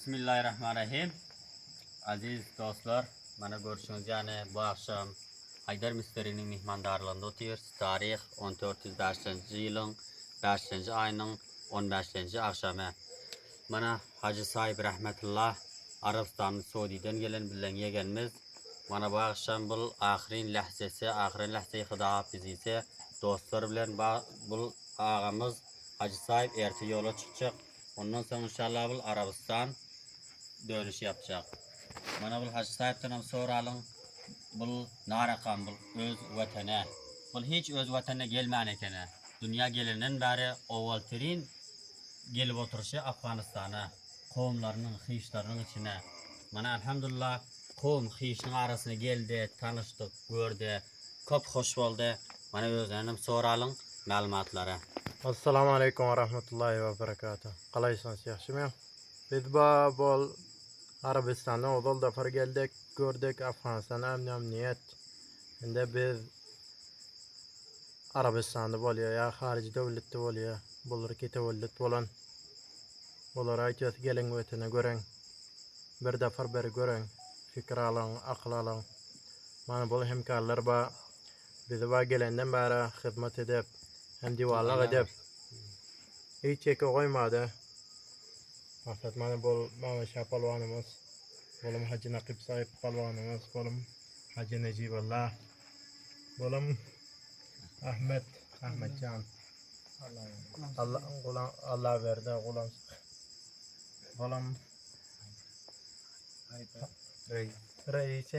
Bismillahirrahmanirrahim. Aziz dostlar, bana görüşünüz yani bu akşam Haydar Müsteri'nin mihmandarlığında oturuyoruz. Tarih 1405 yılın 5. ayının 15. akşamı. Bana Hacı Sahip Rahmetullah Arabistan'ın Suudi'den gelen bilen yegenimiz. Bana bu akşam bu ahirin lahzesi Xuda hafizisi dostlar bilen bu ağamız Hacı Sahip erti yola çıkacak. Ondan sonra inşallah bu Arabistan dönüş yapacak. Bana bu Hacı Sahip'ten soralım. Bu narakan bu öz vatana. Bu hiç öz vatana gelmeyen ekene. Dünya gelenen beri ovaltirin gelip oturuşu Afganistan'a. Kovumlarının, hişlerinin içine. Bana elhamdülillah kovum hişinin arasına geldi, tanıştık, gördü. Çok hoş oldu. Bana özlerim soralım malumatlara. Assalamu alaikum wa rahmatullahi wa barakatuh. Qalaysınız, yaxshimi? Biz bol Arabistan'dan odal dafar geldik, gördük Afganistan'da emniyet. Şimdi biz Arabistan'da bolya ya harici devletde bolya. Bulur ki devlet bolan. Bulur aytıyoruz gelin ötene gören. Bir dafar beri gören. Fikir alın, akıl alın. Mana bol hemkarlar bizi gelenden beri hizmet edip hem divarlık edip hiç çeki koymadı. Maksat mana bol Mameşah palvanımız, bolum Hacı Nakip Sahip palvanımız, bolum Hacı Neciballah, bolum Ahmetcan. Allah verdi gulam. Bolum Reisi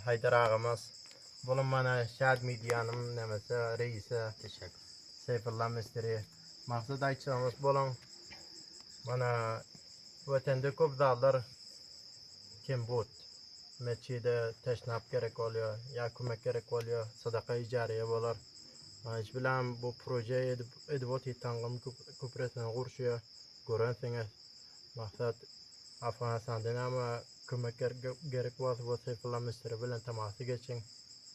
Haydar ağamız. Bolum mana Şad Midyanım nemesi reisi Teşekkür. Seyfullah Misteri. Maksat aytacağımız bolum mana vatanda ko'p zallar kambut. Mescide tashnab kerak oluyor, ya ko'mak kerak oluyor, sadaqa jariya bo'lar. Mana shu bilan bu proje edibot tang'im ko'prasini qurishga ko'ransizlar. Maqsad Afg'onistondan ham ko'mak kerak bo'lsa Seyfullah Misteri bilan temosga geçing.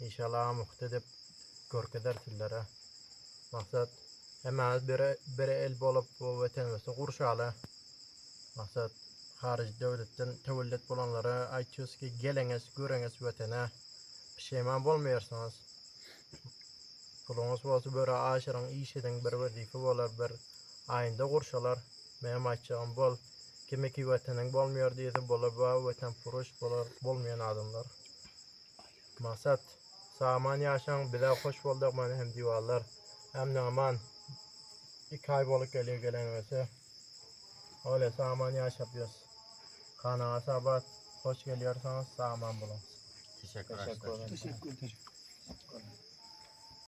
İnşallah muhtedip ko'rkadarsizlar. Maqsad hemen bir el bo'lib bu vatanimizni qurishali. Maksat harici devletten tevellit olanlara aytıyoruz ki geliniz, göreniz vatana pişman olmayarsanız. Pulunuz olsa böyle aşırın işedin bir vazife olar, bir ayında kurşalar. Benim aytacağım bol. Kimi ki vatanın olmuyor diyesin bolar, bu vatan furuş bolar, olmayan adamlar. Maksat saman yaşan bir daha hoş bulduk bana hem divarlar hem de aman 2 ay bolup gelen mesela. Öyle saman yaşapıyoruz. Kanala sabat hoş geliyorsanız saman bulun. Teşekkür ederim. Teşekkür ederim.